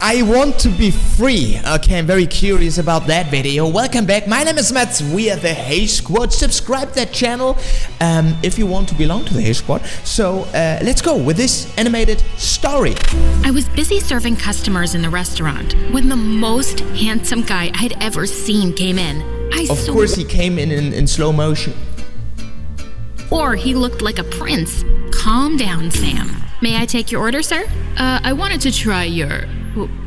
I want to be free. Okay, I'm very curious about that video. Welcome back. My name is Mats. We are the Hey Squad. Subscribe that channel if you want to belong to the Hey Squad. So let's go with this animated story. I was busy serving customers in the restaurant when the most handsome guy I'd ever seen came in. Of course he came in slow motion. Or he looked like a prince. Calm down, Sam. May I take your order, sir? I wanted to try your...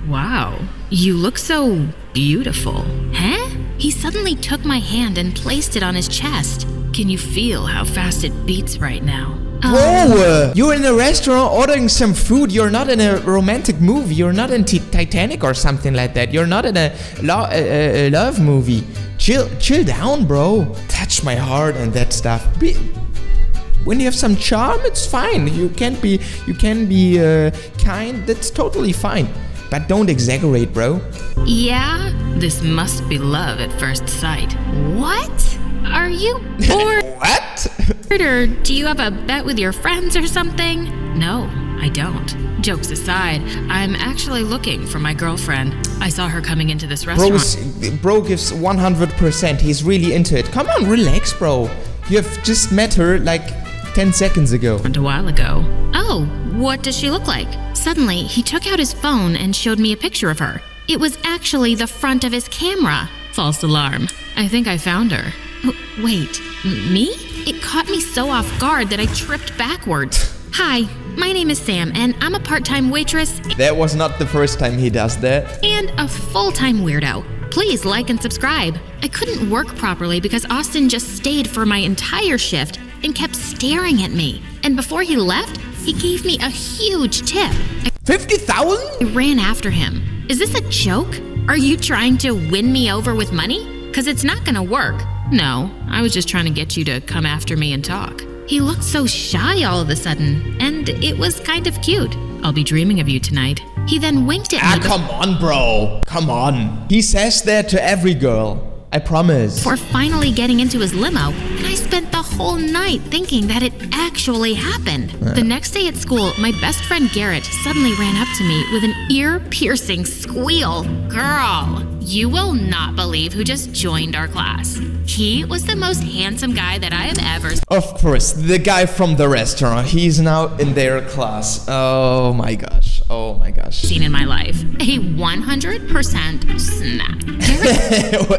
Wow, you look so beautiful. Huh? He suddenly took my hand and placed it on his chest. Can you feel how fast it beats right now? Whoa! You're in a restaurant ordering some food. You're not in a romantic movie. You're not in Titanic or something like that. You're not in a love movie. Chill down, bro. Touch my heart and that stuff. When you have some charm, it's fine. You can be kind. That's totally fine. But don't exaggerate, bro. Yeah? This must be love at first sight. What? Are you bored? What? Or do you have a bet with your friends or something? No, I don't. Jokes aside, I'm actually looking for my girlfriend. I saw her coming into this restaurant. Bro gives 100%. He's really into it. Come on, relax, bro. You have just met her like 10 seconds ago. A while ago. Oh, what does she look like? Suddenly, he took out his phone and showed me a picture of her. It was actually the front of his camera. False alarm. I think I found her. Wait, me? It caught me so off guard that I tripped backwards. Hi, my name is Sam, and I'm a part-time waitress. That was not the first time he does that. And a full-time weirdo. Please like and subscribe. I couldn't work properly because Austin just stayed for my entire shift and kept staring at me. And before he left, he gave me a huge tip. 50,000? I ran after him. Is this a joke? Are you trying to win me over with money? Because it's not gonna work. No, I was just trying to get you to come after me and talk. He looked so shy all of a sudden, and it was kind of cute. I'll be dreaming of you tonight. He then winked at me. Come on, bro. Come on. He says that to every girl. I promise. Before finally getting into his limo, and I spent the whole night thinking that it actually happened. The next day at school, my best friend Garrett suddenly ran up to me with an ear-piercing squeal. Girl, you will not believe who just joined our class. He was the most handsome guy that I have ever seen. Of course, the guy from the restaurant. He's now in their class. Oh my gosh. Oh my gosh. Seen in my life. A 100% snack.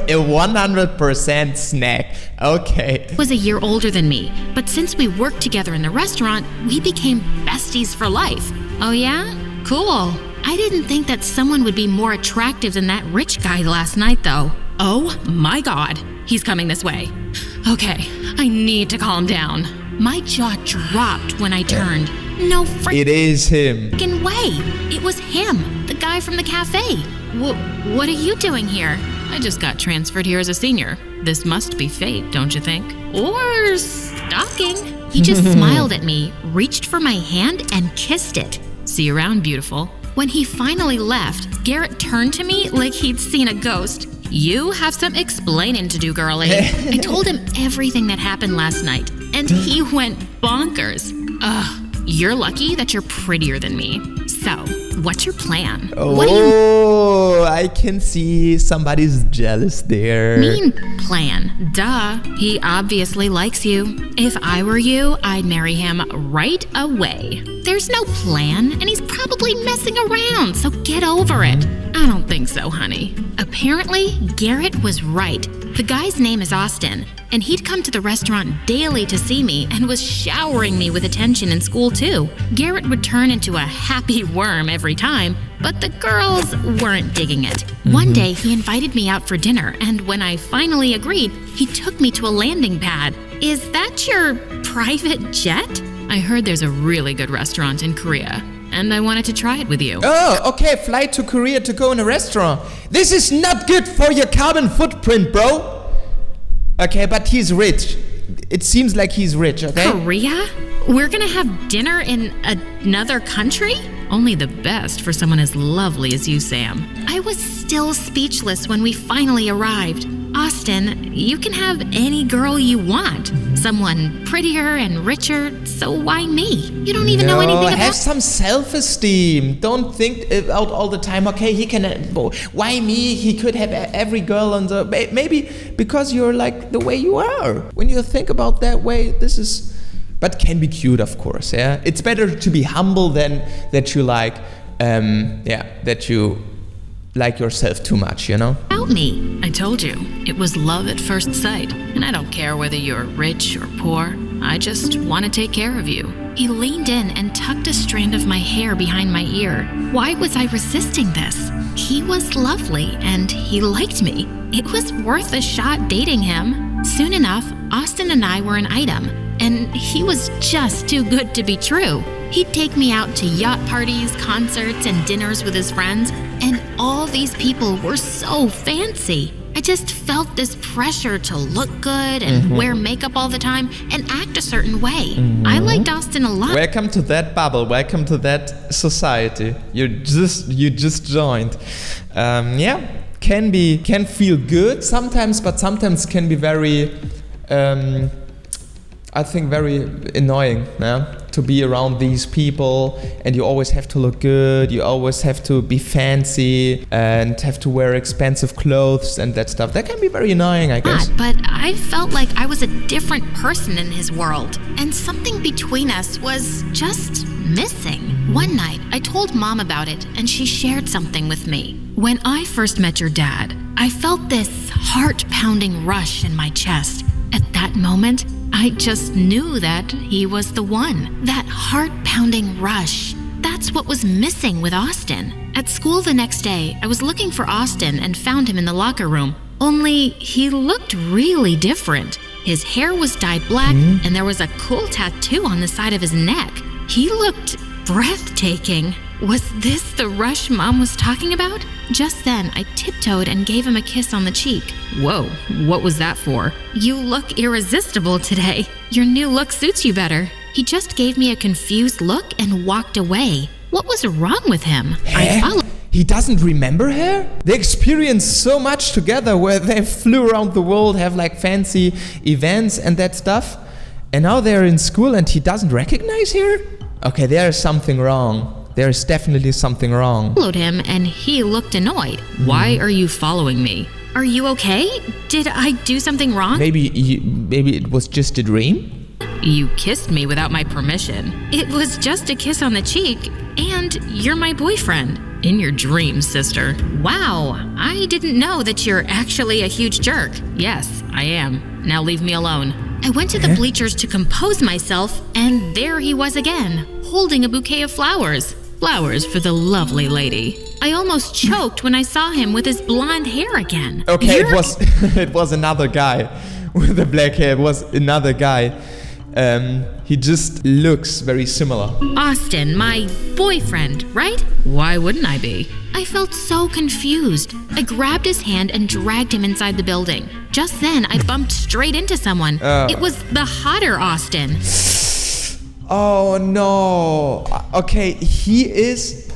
A 100% snack. Okay. Was a year older than me, but since we worked together in the restaurant, we became besties for life. Oh yeah? Cool. I didn't think that someone would be more attractive than that rich guy last night, though. Oh my God. He's coming this way. Okay, I need to calm down. My jaw dropped when I turned. No freaking It is him. way. It was him, the guy from the cafe. What are you doing here? I just got transferred here as a senior. This must be fate, don't you think? Or stalking. He just smiled at me, reached for my hand, and kissed it. See you around, beautiful. When he finally left, Garrett turned to me like he'd seen a ghost. You have some explaining to do, girlie. I told him everything that happened last night, and he went bonkers. Ugh, you're lucky that you're prettier than me. So, what's your plan? Oh, I can see somebody's jealous there. Mean plan? Duh. He obviously likes you. If I were you, I'd marry him right away. There's no plan, and he's probably messing around, so get over it. I don't think so, honey. Apparently, Garrett was right. The guy's name is Austin, and he'd come to the restaurant daily to see me and was showering me with attention in school too. Garrett would turn into a happy worm every time, but the girls weren't digging it. One day, he invited me out for dinner, and when I finally agreed, he took me to a landing pad. Is that your private jet? I heard there's a really good restaurant in Korea, and I wanted to try it with you. Oh, okay, fly to Korea to go in a restaurant. This is not good for your carbon footprint, bro. Okay, but he's rich. It seems like he's rich, okay? Korea? We're gonna have dinner in another country? Only the best for someone as lovely as you, Sam. I was still speechless when we finally arrived. Austin, you can have any girl you want. Someone prettier and richer, so why me? You don't even know anything about... have some self-esteem. Don't think about all the time, okay, he can... why me? He could have every girl on the... Maybe because you're like the way you are. When you think about that way, this is... But can be cute, of course, yeah? It's better to be humble than that you like... that you... like yourself too much, you know? About me. I told you, it was love at first sight. And I don't care whether you're rich or poor. I just want to take care of you. He leaned in and tucked a strand of my hair behind my ear. Why was I resisting this? He was lovely and he liked me. It was worth a shot dating him. Soon enough, Austin and I were an item. And he was just too good to be true. He'd take me out to yacht parties, concerts, and dinners with his friends, and all these people were so fancy. I just felt this pressure to look good and wear makeup all the time and act a certain way. I liked Austin a lot. Welcome to that bubble. Welcome to that society. You just joined. Can feel good sometimes, but sometimes can be very, I think, very annoying. Yeah? To be around these people, and you always have to look good, you always have to be fancy and have to wear expensive clothes and that stuff. That can be very annoying, I guess. But I felt like I was a different person in his world, and something between us was just missing. One night, I told Mom about it, and she shared something with me. When I first met your dad, I felt this heart-pounding rush in my chest. At that moment, I just knew that he was the one. That heart-pounding rush. That's what was missing with Austin. At school the next day, I was looking for Austin and found him in the locker room. Only he looked really different. His hair was dyed black and there was a cool tattoo on the side of his neck. He looked breathtaking. Was this the rush Mom was talking about? Just then, I tiptoed and gave him a kiss on the cheek. Whoa, what was that for? You look irresistible today. Your new look suits you better. He just gave me a confused look and walked away. What was wrong with him? I followed. He doesn't remember her? They experienced so much together where they flew around the world, have like fancy events and that stuff. And now they're in school and he doesn't recognize her? Okay, there is something wrong. There is definitely something wrong. Followed him and he looked annoyed. Why are you following me? Are you okay? Did I do something wrong? Maybe it was just a dream? You kissed me without my permission. It was just a kiss on the cheek, and you're my boyfriend. In your dreams, sister. Wow, I didn't know that you're actually a huge jerk. Yes, I am. Now leave me alone. I went to the bleachers to compose myself, and there he was again, holding a bouquet of flowers. Flowers for the lovely lady. I almost choked when I saw him with his blonde hair again. Okay, it was another guy with the black hair. It was another guy. He just looks very similar. Austin, my boyfriend, right? Why wouldn't I be? I felt so confused. I grabbed his hand and dragged him inside the building. Just then, I bumped straight into someone. It was the hotter Austin. Oh no. Okay, he is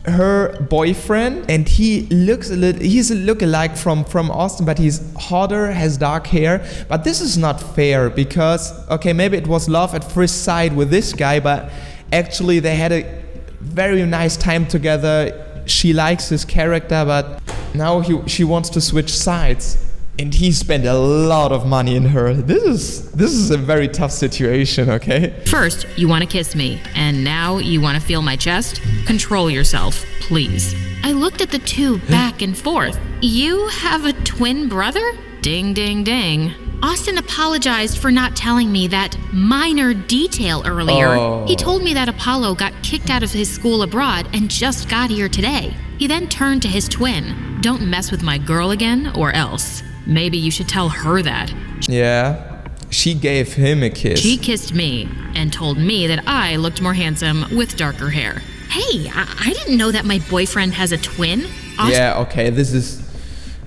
her boyfriend and he's a look-alike from Austin, but he's hotter, has dark hair. But this is not fair because, okay, maybe it was love at first sight with this guy, but actually they had a very nice time together. She likes his character, but now she wants to switch sides. And he spent a lot of money in her. This is a very tough situation, okay? First, you want to kiss me, and now you want to feel my chest? Control yourself, please. I looked at the two back and forth. You have a twin brother? Ding, ding, ding. Austin apologized for not telling me that minor detail earlier. He told me that Apollo got kicked out of his school abroad and just got here today. He then turned to his twin. Don't mess with my girl again, or else. Maybe you should tell her that. Yeah, she gave him a kiss. She kissed me and told me that I looked more handsome with darker hair. Hey, I didn't know that my boyfriend has a twin. Yeah, okay, this is...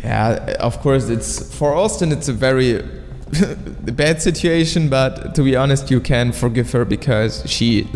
Yeah, of course, for Austin, it's a very the bad situation, but to be honest, you can forgive her because she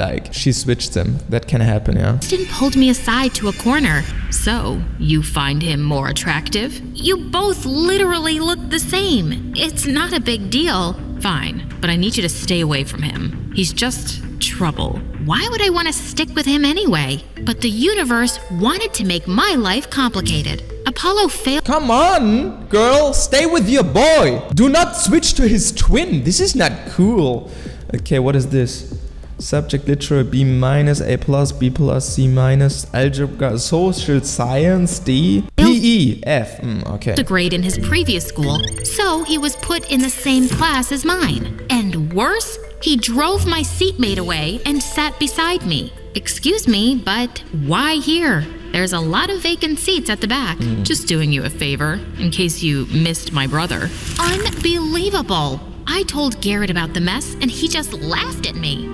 switched them. That can happen, yeah. Austin pulled me aside to a corner. So, you find him more attractive? You both literally look the same. It's not a big deal. Fine, but I need you to stay away from him. He's just trouble. Why would I want to stick with him anyway? But the universe wanted to make my life complicated. Apollo failed. Come on, girl, stay with your boy. Do not switch to his twin. This is not cool. Okay, what is this? Subject literature B-, A+, B+, C-, algebra, social science D, PE, F. Okay. A grade in his previous school, so he was put in the same class as mine. And worse, he drove my seatmate away and sat beside me. Excuse me, but why here? There's a lot of vacant seats at the back. Just doing you a favor, in case you missed my brother. Unbelievable! I told Garrett about the mess, and he just laughed at me.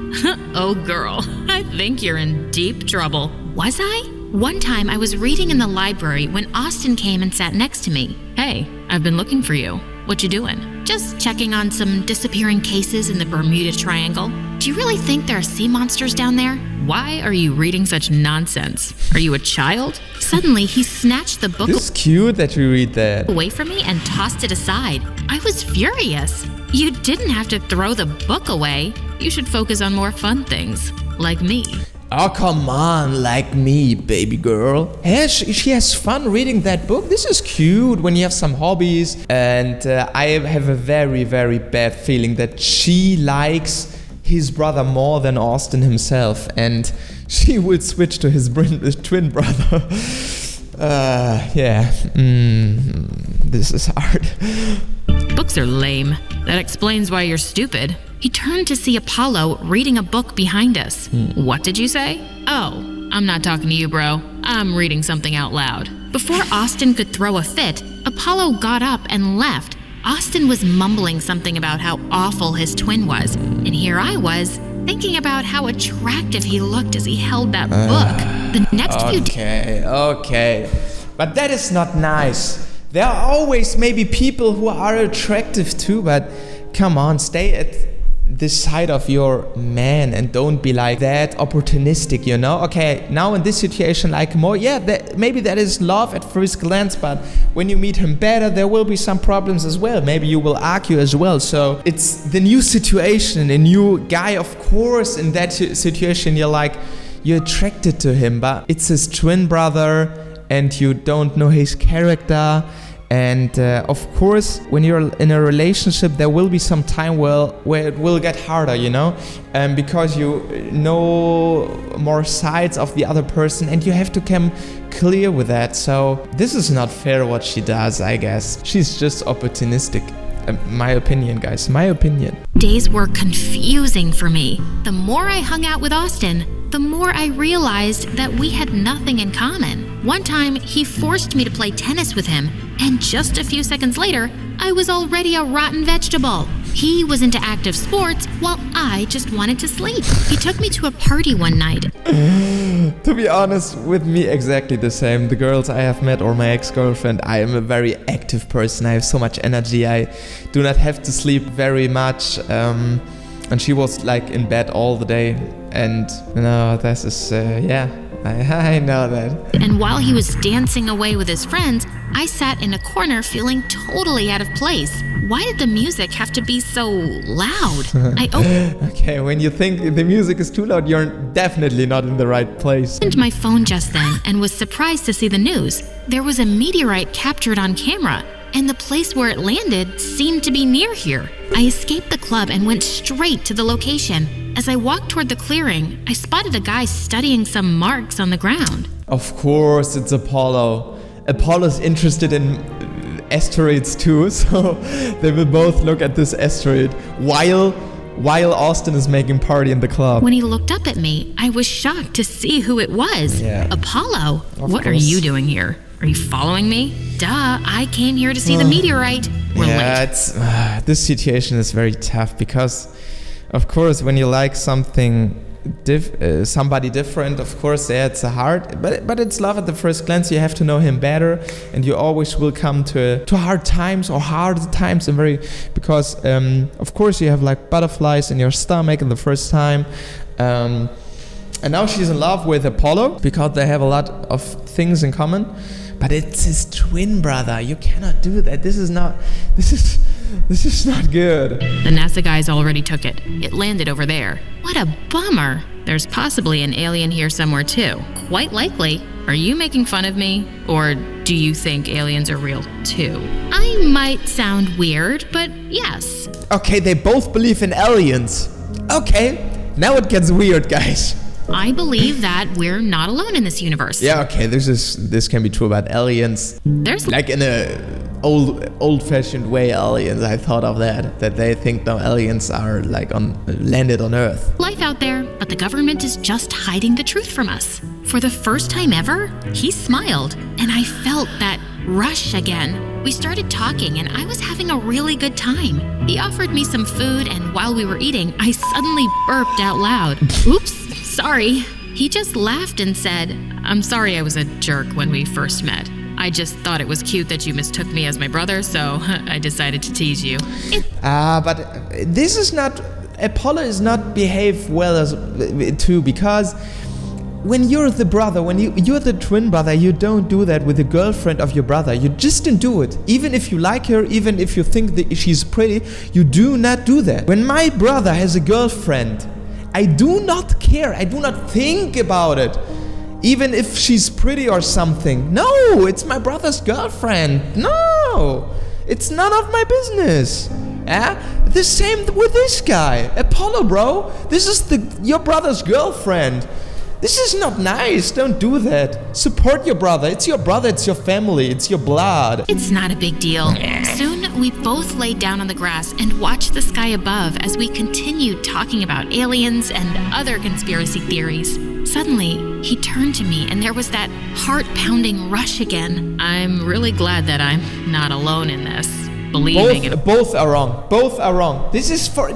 Oh girl, I think you're in deep trouble. Was I? One time I was reading in the library when Austin came and sat next to me. Hey, I've been looking for you. What you doing? Just checking on some disappearing cases in the Bermuda Triangle. Do you really think there are sea monsters down there? Why are you reading such nonsense? Are you a child? Suddenly, he snatched the book It's cute that you read that. away from me and tossed it aside. I was furious. You didn't have to throw the book away. You should focus on more fun things, like me. Oh, come on, like me, baby girl. Yeah, she has fun reading that book. This is cute when you have some hobbies. And I have a very, very bad feeling that she likes his brother more than Austin himself. And she will switch to his twin brother. This is hard. Books are lame. That explains why you're stupid. He turned to see Apollo reading a book behind us. What did you say? Oh, I'm not talking to you, bro. I'm reading something out loud. Before Austin could throw a fit, Apollo got up and left. Austin was mumbling something about how awful his twin was. And here I was, thinking about how attractive he looked as he held that book. The next few days. Okay. But that is not nice. There are always maybe people who are attractive too, but come on, stay at this side of your man and don't be like that opportunistic, you know? Okay, now in this situation, like more, maybe that is love at first glance, but when you meet him better, there will be some problems as well. Maybe you will argue as well. So it's the new situation, a new guy, of course, in that situation, you're attracted to him, but it's his twin brother and you don't know his character. And of course, when you're in a relationship, there will be some time where it will get harder, you know, because you know more sides of the other person and you have to come clear with that. So this is not fair what she does, I guess. She's just opportunistic. My opinion, guys, my opinion. Days were confusing for me. The more I hung out with Austin, the more I realized that we had nothing in common. One time, he forced me to play tennis with him, and just a few seconds later, I was already a rotten vegetable. He was into active sports, while I just wanted to sleep. He took me to a party one night. To be honest, with me exactly the same. The girls I have met or my ex-girlfriend, I am a very active person. I have so much energy. I do not have to sleep very much. And she was like in bed all the day. And this is, I know that. And while he was dancing away with his friends, I sat in a corner feeling totally out of place. Why did the music have to be so loud? Okay, when you think the music is too loud, you're definitely not in the right place. I opened my phone just then and was surprised to see the news. There was a meteorite captured on camera, and the place where it landed seemed to be near here. I escaped the club and went straight to the location. As I walked toward the clearing, I spotted a guy studying some marks on the ground. Of course, it's Apollo. Apollo's interested in asteroids too, so they will both look at this asteroid while Austin is making party in the club. When he looked up at me, I was shocked to see who it was. Yeah. Apollo, what are you doing here? Are you following me? Duh, I came here to see the meteorite. We're late. This situation is very tough because, of course, when you like something somebody different, of course, yeah, it's hard, but it's love at the first glance. You have to know him better, and you always will come to hard times or hard times, and because of course you have like butterflies in your stomach in the first time. And now she's in love with Apollo because they have a lot of things in common, but it's his twin brother. You cannot do that. This is not good. The NASA guys already took it. It landed over there. What a bummer. There's possibly an alien here somewhere too. Quite likely. Are you making fun of me? Or do you think aliens are real too? I might sound weird, but yes. Okay, they both believe in aliens. Okay, now it gets weird, guys. I believe that we're not alone in this universe. Yeah, okay, this can be true about aliens. There's like in a old-fashioned way, aliens. I thought of that they think no aliens are like landed on Earth. Life out there, but the government is just hiding the truth from us. For the first time ever, he smiled, and I felt that rush again. We started talking, and I was having a really good time. He offered me some food, and while we were eating, I suddenly burped out loud. Oops. Sorry. He just laughed and said, I'm sorry I was a jerk when we first met. I just thought it was cute that you mistook me as my brother, so I decided to tease you. But this is not... Apollo is not behave well as too, because when you're the brother, when you're the twin brother, you don't do that with the girlfriend of your brother. You just don't do it. Even if you like her, even if you think that she's pretty, you do not do that. When my brother has a girlfriend, I do not care. I do not think about it. Even if she's pretty or something. No, it's my brother's girlfriend. No, it's none of my business. Yeah? The same with this guy. Apollo, bro. This is your brother's girlfriend. This is not nice. Don't do that. Support your brother. It's your brother. It's your family. It's your blood. It's not a big deal. Soon, we both laid down on the grass and watched the sky above as we continued talking about aliens and other conspiracy theories. Suddenly, he turned to me and there was that heart-pounding rush again. I'm really glad that I'm not alone in this. Both are wrong. Both are wrong. This is for...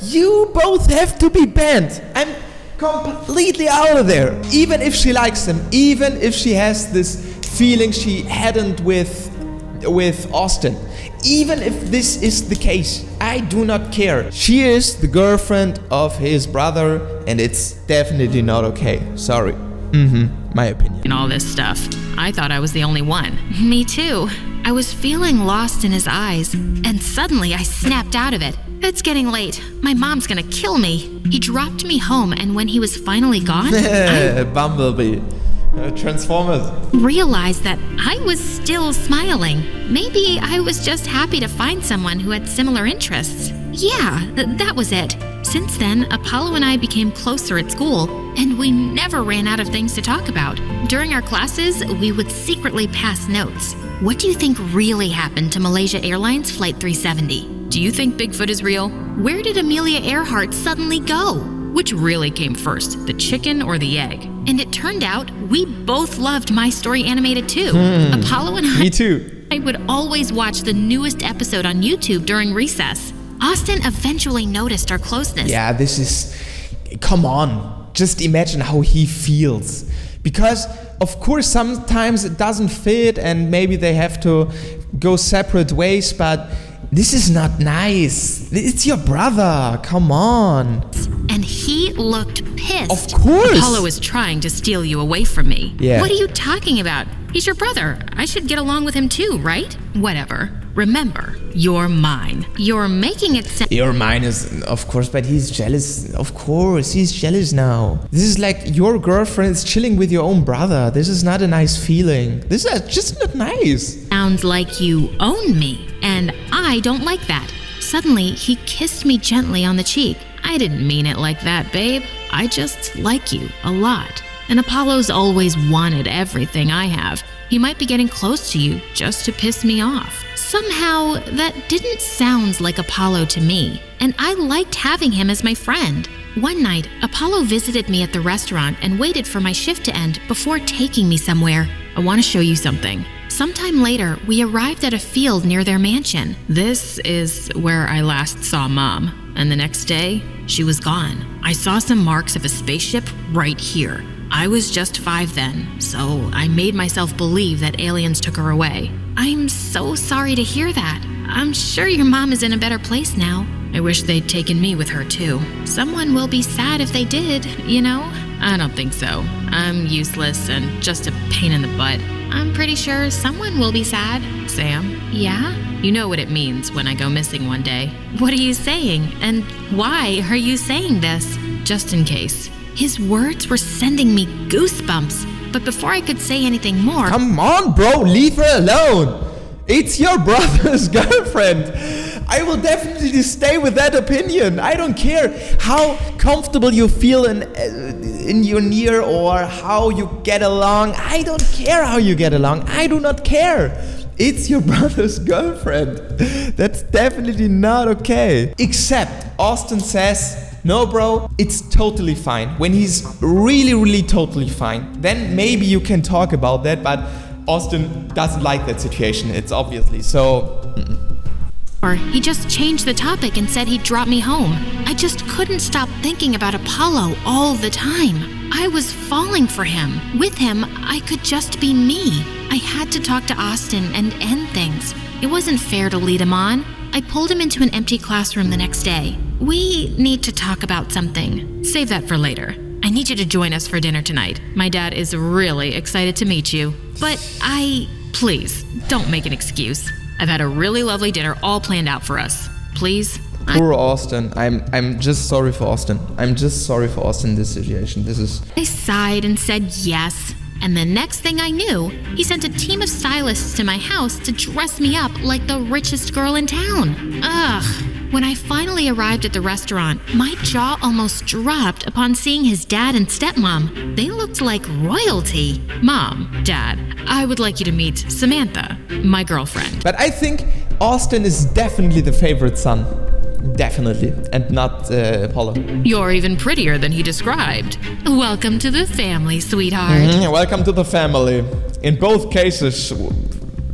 You both have to be banned. I'm completely out of there. Even if she likes him, even if she has this feeling she hadn't with Austin, even if this is the case, I do not care. She is the girlfriend of his brother, and it's definitely not okay. Sorry. My opinion. And all this stuff. I thought I was the only one. Me too. I was feeling lost in his eyes, and suddenly I snapped out of it. It's getting late. My mom's gonna kill me. He dropped me home, and when he was finally gone, Bumblebee. Transformers. Realized that I was still smiling. Maybe I was just happy to find someone who had similar interests. Yeah, that was it. Since then, Apollo and I became closer at school, and we never ran out of things to talk about. During our classes, we would secretly pass notes. What do you think really happened to Malaysia Airlines Flight 370? Do you think Bigfoot is real? Where did Amelia Earhart suddenly go? Which really came first, the chicken or the egg? And it turned out we both loved My Story Animated too. Apollo and I... Me too. I would always watch the newest episode on YouTube during recess. Austin eventually noticed our closeness. Yeah, this is... Come on. Just imagine how he feels. Because, of course, sometimes it doesn't fit and maybe they have to go separate ways, but this is not nice. It's your brother. Come on. And he looked pissed. Of course. Apollo is trying to steal you away from me. Yeah. What are you talking about? He's your brother. I should get along with him too, right? Whatever. Remember, you're mine. You're making it sound... You're mine is, of course, but he's jealous. Of course, he's jealous now. This is like your girlfriend is chilling with your own brother. This is not a nice feeling. This is just not nice. Sounds like you own me, and I don't like that. Suddenly, he kissed me gently on the cheek. I didn't mean it like that, babe. I just like you a lot. And Apollo's always wanted everything I have. He might be getting close to you just to piss me off. Somehow, that didn't sound like Apollo to me, and I liked having him as my friend. One night, Apollo visited me at the restaurant and waited for my shift to end before taking me somewhere. I want to show you something. Sometime later, we arrived at a field near their mansion. This is where I last saw Mom, and the next day, she was gone. I saw some marks of a spaceship right here. I was just 5 then, so I made myself believe that aliens took her away. I'm so sorry to hear that. I'm sure your mom is in a better place now. I wish they'd taken me with her too. Someone will be sad if they did, you know? I don't think so. I'm useless and just a pain in the butt. I'm pretty sure someone will be sad. Sam? Yeah? You know what it means when I go missing one day. What are you saying? And why are you saying this? Just in case. His words were sending me goosebumps. But before I could say anything more... Come on, bro, leave her alone. It's your brother's girlfriend. I will definitely stay with that opinion. I don't care how comfortable you feel in your near or how you get along. I don't care how you get along. I do not care. It's your brother's girlfriend. That's definitely not okay. Except Austin says, no, bro, it's totally fine. When he's really, really totally fine, then maybe you can talk about that. But Austin doesn't like that situation. It's obviously so... He just changed the topic and said he'd drop me home. I just couldn't stop thinking about Apollo all the time. I was falling for him. With him, I could just be me. I had to talk to Austin and end things. It wasn't fair to lead him on. I pulled him into an empty classroom the next day. We need to talk about something. Save that for later. I need you to join us for dinner tonight. My dad is really excited to meet you. But please, don't make an excuse. I've had a really lovely dinner all planned out for us. Please? Poor Austin. I'm just sorry for Austin. I'm just sorry for Austin in this situation. I sighed and said yes. And the next thing I knew, he sent a team of stylists to my house to dress me up like the richest girl in town. Ugh. When I finally arrived at the restaurant, my jaw almost dropped upon seeing his dad and stepmom. They looked like royalty. Mom, Dad, I would like you to meet Samantha, my girlfriend. But I think Austin is definitely the favorite son. Definitely. And not Apollo. You're even prettier than he described. Welcome to the family, sweetheart. Welcome to the family. In both cases,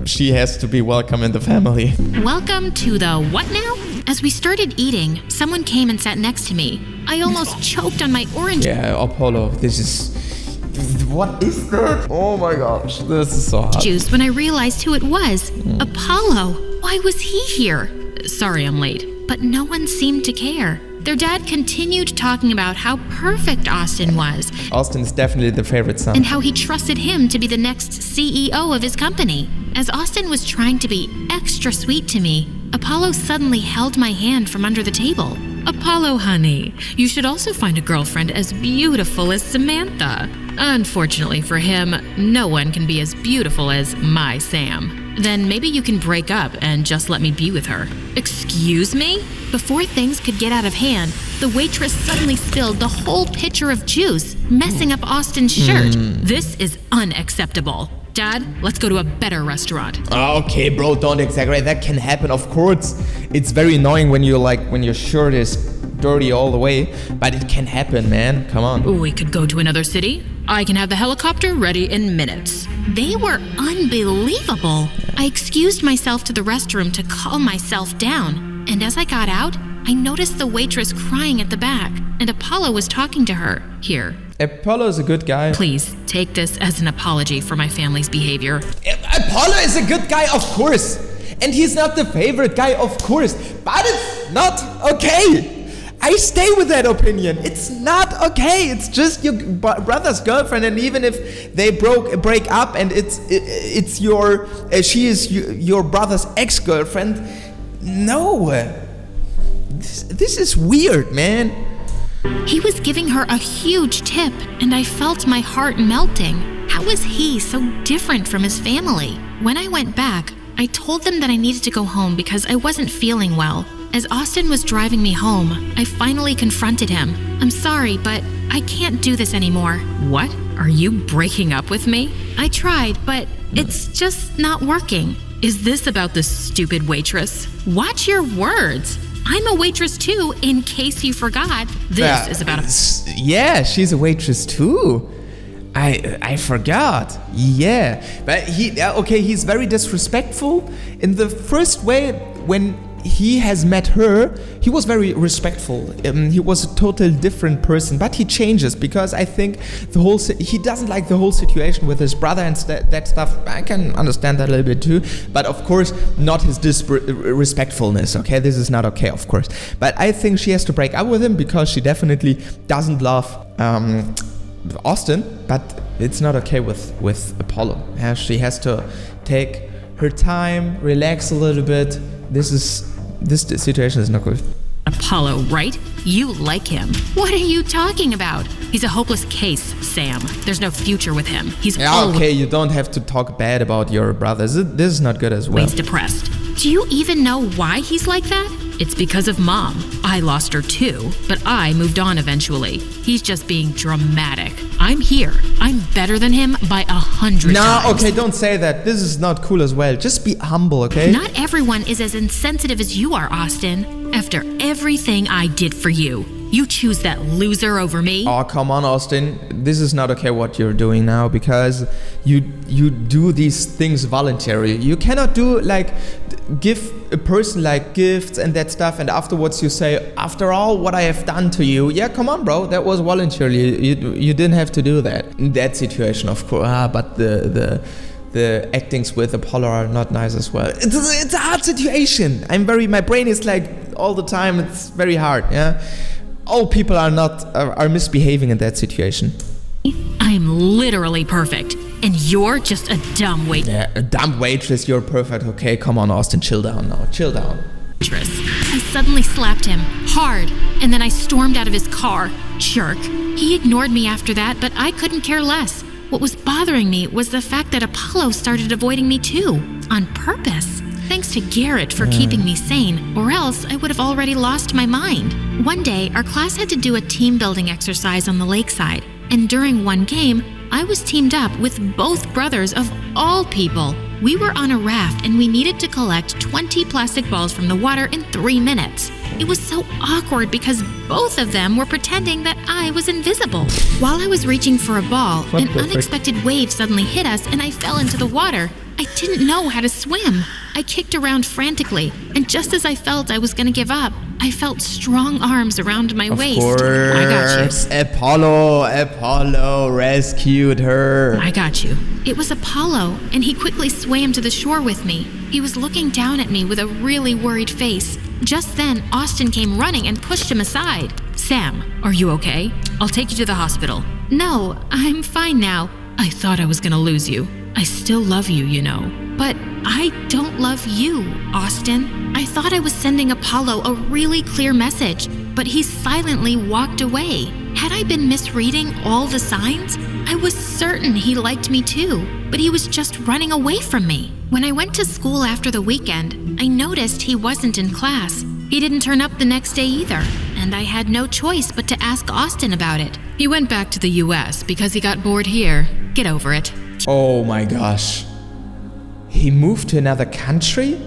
she has to be welcome in the family. Welcome to the what now? As we started eating, someone came and sat next to me. I almost choked on my orange. Yeah, Apollo, this is... What is that? Oh my gosh, this is so hard. Juice when I realized who it was. Apollo. Why was he here? Sorry I'm late, but no one seemed to care. Their dad continued talking about how perfect Austin was. Austin is definitely the favorite son. And how he trusted him to be the next CEO of his company. As Austin was trying to be extra sweet to me, Apollo suddenly held my hand from under the table. Apollo, honey, you should also find a girlfriend as beautiful as Samantha. Unfortunately for him, no one can be as beautiful as my Sam. Then maybe you can break up and just let me be with her. Excuse me? Before things could get out of hand, the waitress suddenly spilled the whole pitcher of juice, messing up Austin's shirt. This is unacceptable. Dad, let's go to a better restaurant. Okay, bro, don't exaggerate. That can happen, of course. It's very annoying when your shirt is dirty all the way, but it can happen, man. Come on. We could go to another city. I can have the helicopter ready in minutes. They were unbelievable. I excused myself to the restroom to calm myself down, and as I got out, I noticed the waitress crying at the back, and Apollo was talking to her. Here. Apollo is a good guy. Please, take this as an apology for my family's behavior. Apollo is a good guy, of course. And he's not the favorite guy, of course. But it's not okay. I stay with that opinion. It's not okay. It's just your brother's girlfriend, and even if they break up, and she is your brother's ex-girlfriend, no. This is weird, man. He was giving her a huge tip, and I felt my heart melting. How was he so different from his family? When I went back, I told them that I needed to go home because I wasn't feeling well. As Austin was driving me home, I finally confronted him. I'm sorry, but I can't do this anymore. What? Are you breaking up with me? I tried, but it's just not working. Is this about the stupid waitress? Watch your words. I'm a waitress too, in case you forgot. This is about Yeah, she's a waitress too. I forgot. Yeah. But he's very disrespectful in the first way when he has met her, he was very respectful. He was a totally different person, but he changes because I think he doesn't like the whole situation with his brother and that stuff. I can understand that a little bit too, but of course not his disrespectfulness. Okay, this is not okay, of course. But I think she has to break up with him because she definitely doesn't love Austin, but it's not okay with Apollo. Yeah, she has to take her time, relax a little bit. This situation is not good. Apollo, right? You like him. What are you talking about? He's a hopeless case, Sam. There's no future with him. He's okay, you don't have to talk bad about your brothers. This is not good as well. He's depressed. Do you even know why he's like that? It's because of Mom. I lost her too, but I moved on eventually. He's just being dramatic. I'm here. I'm better than him by 100 times. No, okay, don't say that. This is not cool as well. Just be humble, okay? Not everyone is as insensitive as you are, Austin. After everything I did for you, you choose that loser over me? Oh, come on, Austin. This is not okay what you're doing now because you do these things voluntarily. You cannot do give a person gifts and that stuff and afterwards you say, after all what I have done to you, yeah, come on, bro, that was voluntarily. You didn't have to do that. In that situation, of course, but the actings with Apollo are not nice as well. It's a hard situation. My brain is all the time, it's very hard, yeah? All people are misbehaving in that situation. I'm literally perfect, and you're just a dumb waitress. Yeah, a dumb waitress, you're perfect. Okay, come on, Austin, chill down now, chill down. I suddenly slapped him, hard, and then I stormed out of his car. Jerk. He ignored me after that, but I couldn't care less. What was bothering me was the fact that Apollo started avoiding me too, on purpose. Thanks to Garrett for keeping me sane, or else I would have already lost my mind. One day, our class had to do a team building exercise on the lakeside, and during one game, I was teamed up with both brothers of all people. We were on a raft and we needed to collect 20 plastic balls from the water in 3 minutes. It was so awkward because both of them were pretending that I was invisible. While I was reaching for a ball, an unexpected wave suddenly hit us and I fell into the water. I didn't know how to swim. I kicked around frantically, and just as I felt I was going to give up, I felt strong arms around my waist. Of course, I got you. Apollo rescued her. I got you. It was Apollo, and he quickly swam to the shore with me. He was looking down at me with a really worried face. Just then, Austin came running and pushed him aside. Sam, are you okay? I'll take you to the hospital. No, I'm fine now. I thought I was going to lose you. I still love you, you know. But I don't love you, Austin. I thought I was sending Apollo a really clear message, but he silently walked away. Had I been misreading all the signs? I was certain he liked me too, but he was just running away from me. When I went to school after the weekend, I noticed he wasn't in class. He didn't turn up the next day either, and I had no choice but to ask Austin about it. He went back to the US because he got bored here. Get over it. Oh my gosh. He moved to another country?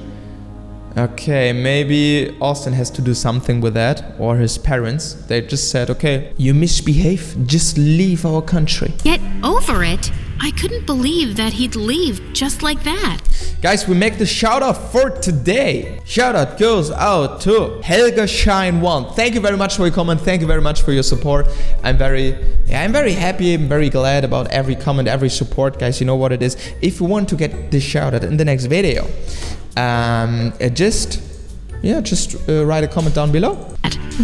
Okay, maybe Austin has to do something with that, or his parents. They just said, okay, you misbehave, just leave our country. Get over it? I couldn't believe that he'd leave just like that. Guys, we make the shout out for today. Shout out goes out to Helga Shine 1. Thank you very much for your comment. Thank you very much for your support. I'm very happy. I'm very glad about every comment, every support, guys. You know what it is. If you want to get this shout out in the next video, just write a comment down below.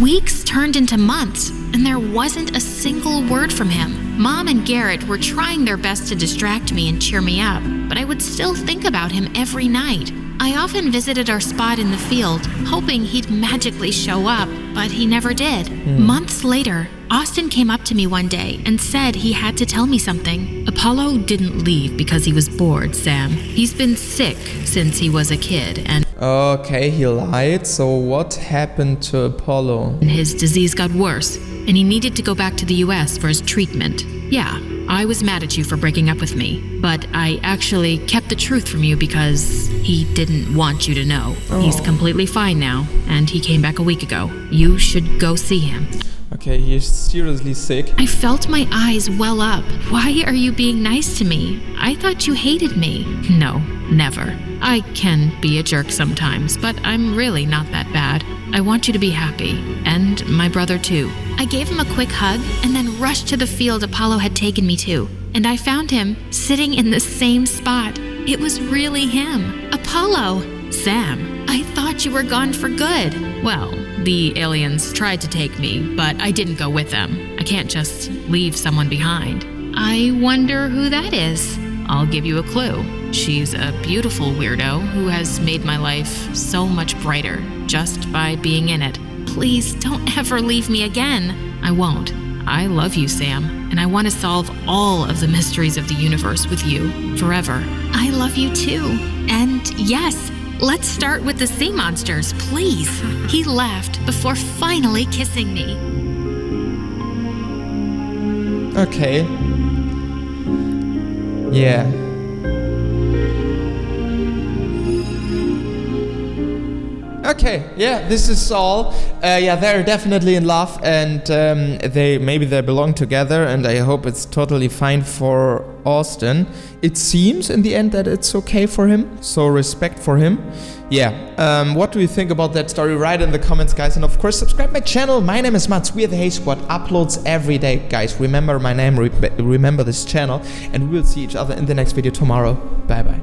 Weeks turned into months, and there wasn't a single word from him. Mom and Garrett were trying their best to distract me and cheer me up, but I would still think about him every night. I often visited our spot in the field, hoping he'd magically show up, but he never did. Months later, Austin came up to me one day and said he had to tell me something. Apollo didn't leave because he was bored, Sam. He's been sick since he was a kid, and okay, he lied. So what happened to Apollo? His disease got worse, and he needed to go back to the US for his treatment. Yeah, I was mad at you for breaking up with me, but I actually kept the truth from you because he didn't want you to know. He's completely fine now, and he came back a week ago. You should go see him. Okay, he's seriously sick. I felt my eyes well up. Why are you being nice to me? I thought you hated me. No, never. I can be a jerk sometimes, but I'm really not that bad. I want you to be happy, and my brother too. I gave him a quick hug and then rushed to the field Apollo had taken me to. And I found him sitting in the same spot. It was really him. Apollo! Sam, I thought you were gone for good. Well, the aliens tried to take me, but I didn't go with them. I can't just leave someone behind. I wonder who that is. I'll give you a clue. She's a beautiful weirdo who has made my life so much brighter just by being in it. Please don't ever leave me again. I won't. I love you, Sam, and I want to solve all of the mysteries of the universe with you forever. I love you too. And yes, let's start with the sea monsters, please. He laughed before finally kissing me. Okay. Yeah. Okay, yeah, this is all. Yeah, they're definitely in love, and maybe they belong together, and I hope it's totally fine for Austin. It seems in the end that it's okay for him, so respect for him. Yeah, what do you think about that story? Write in the comments, guys, and of course subscribe my channel. My name is Mats. We are the Hey Squad. Uploads every day, guys. Remember my name, remember this channel, and we will see each other in the next video tomorrow. Bye bye.